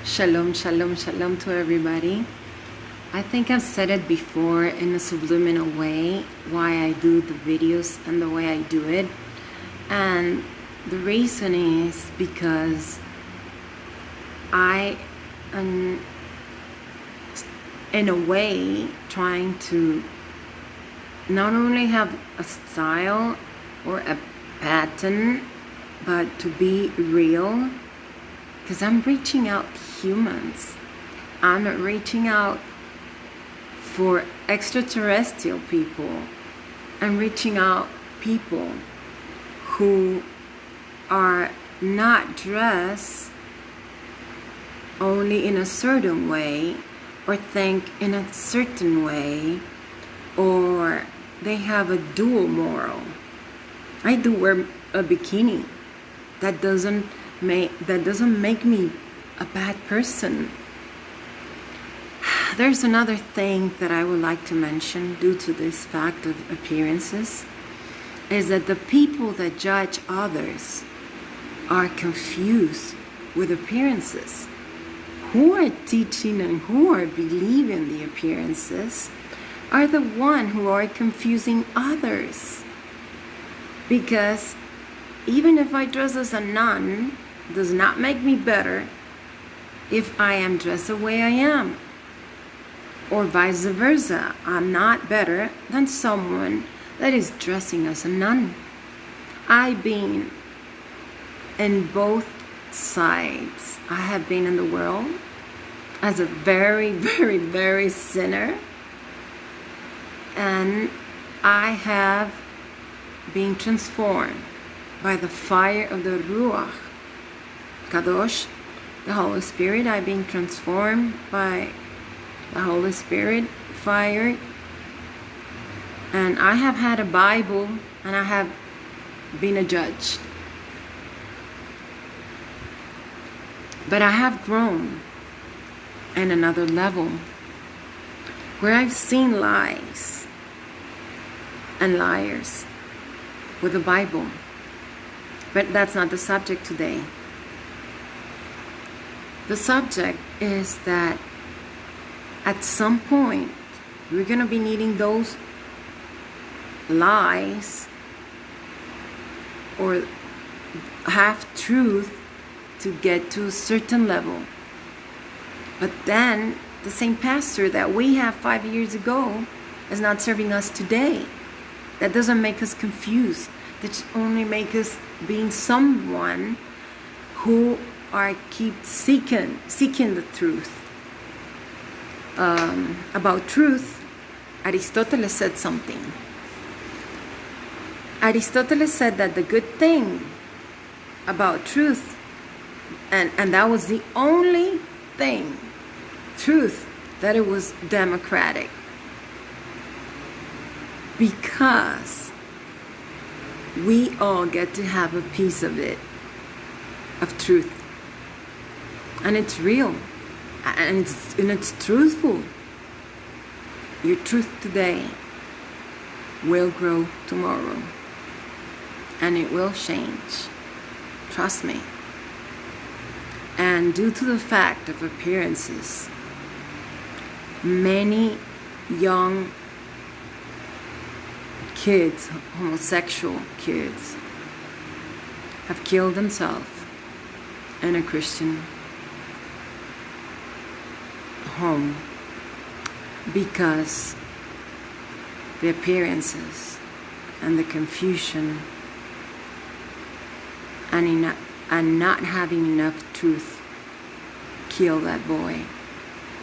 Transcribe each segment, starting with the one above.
Shalom, shalom, shalom to everybody. I think I've said it before in a subliminal way why I do the videos and the way I do it. And the reason is because I am, in a way, trying to not only have a style or a pattern, but to be real. Because I'm reaching out humans. I'm not reaching out for extraterrestrial people. I'm reaching out people who are not dressed only in a certain way or think in a certain way, or they have a dual moral. I do wear a bikini. That doesn't make me a bad person. There's another thing that I would like to mention due to this fact of appearances, is that the people that judge others are confused with appearances. Who are teaching and who are believing the appearances are the one who are confusing others. Because even if I dress as a nun, does not make me better if I am dressed the way I am. Or vice versa, I'm not better than someone that is dressing as a nun. I've been in both sides. I have been in the world as a very, very, very sinner. And I have been transformed by the fire of the Ruach Kadosh, the Holy Spirit. I've been transformed by the Holy Spirit fire. And I have had a Bible and I have been a judge. But I have grown in another level where I've seen lies and liars with the Bible. But that's not the subject today. The subject is that at some point we're going to be needing those lies or half-truth to get to a certain level. But then the same pastor that we have 5 years ago is not serving us today. That doesn't make us confused. That only make us being someone who keep seeking the truth. About truth, Aristotle said something. Aristotle said that the good thing about truth, and that was the only thing, truth, that it was democratic. Because we all get to have a piece of it, of truth. And it's real. And it's truthful. Your truth today will grow tomorrow. And it will change. Trust me. And due to the fact of appearances, many young kids, homosexual kids, have killed themselves in a Christian home because the appearances and the confusion and not having enough truth kill that boy.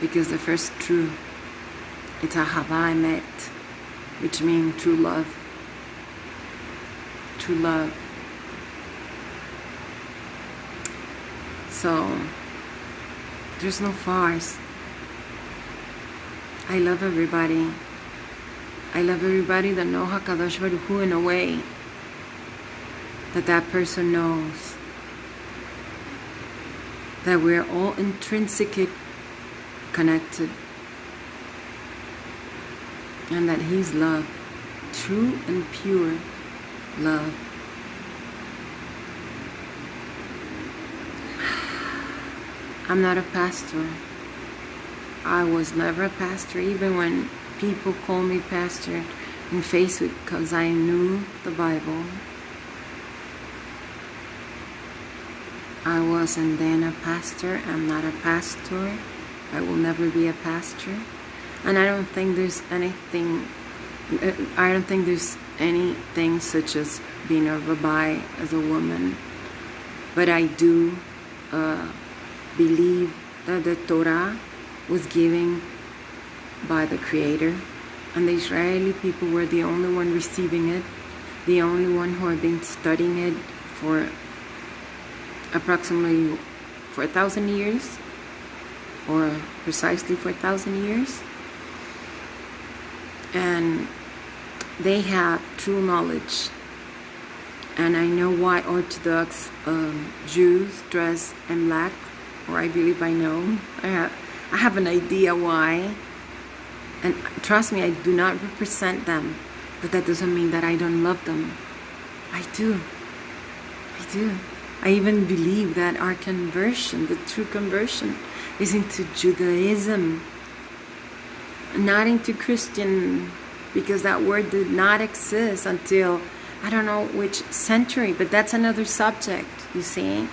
Because the first truth, it's Ahava Emet, which means true love. True love. So there's no farce. I love everybody. I love everybody that knows HaKadosh Baruch Hu in a way that person knows that we're all intrinsically connected and that He's love, true and pure love. I'm not a pastor. I was never a pastor, even when people call me pastor in Facebook, because I knew the Bible. I wasn't then a pastor. I'm not a pastor. I will never be a pastor. And I don't think there's anything such as being a rabbi as a woman. But I do believe that the Torah was given by the Creator, and the Israeli people were the only one receiving it, the only one who had been studying it for approximately 4,000 years, or precisely 4,000 years. And they have true knowledge. And I know why Orthodox Jews dress in black, or I believe I know. I have an idea why. And trust me, I do not represent them, but that doesn't mean that I don't love them. I do. I even believe that our conversion, the true conversion, is into Judaism, not into Christian, because that word did not exist until I don't know which century, but that's another subject, you see.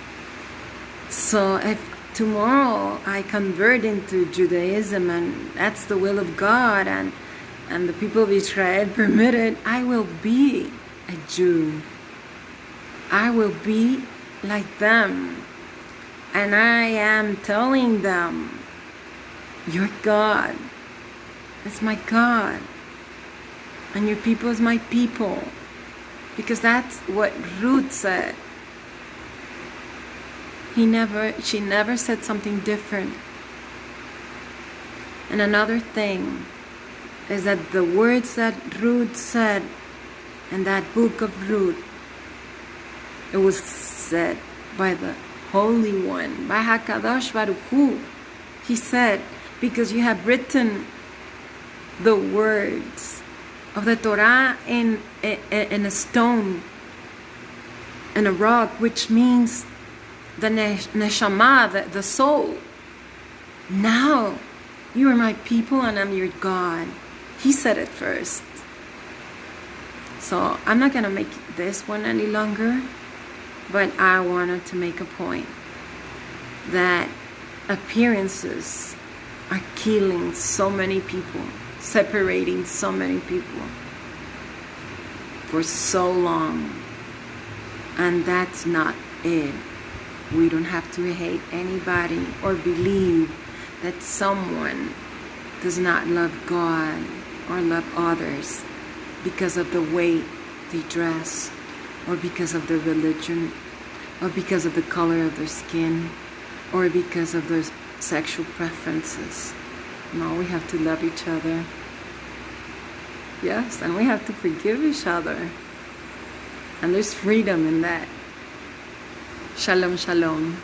So if tomorrow I convert into Judaism, and that's the will of God, and the people of Israel permit it, I will be a Jew. I will be like them. And I am telling them, your God is my God, and your people is my people. Because that's what Ruth said. She never said something different. And another thing is that the words that Ruth said in that book of Ruth, it was said by the Holy One, by HaKadosh Baruch Hu. He said, because you have written the words of the Torah in a stone, in a rock, which means the neshama, the soul. Now you are my people and I'm your God. He said it first. So I'm not going to make this one any longer, but I wanted to make a point that appearances are killing so many people, separating so many people for so long. And that's not it. We don't have to hate anybody or believe that someone does not love God or love others because of the way they dress, or because of their religion, or because of the color of their skin, or because of their sexual preferences. No, we have to love each other. Yes, and we have to forgive each other. And there's freedom in that. Shalom, shalom.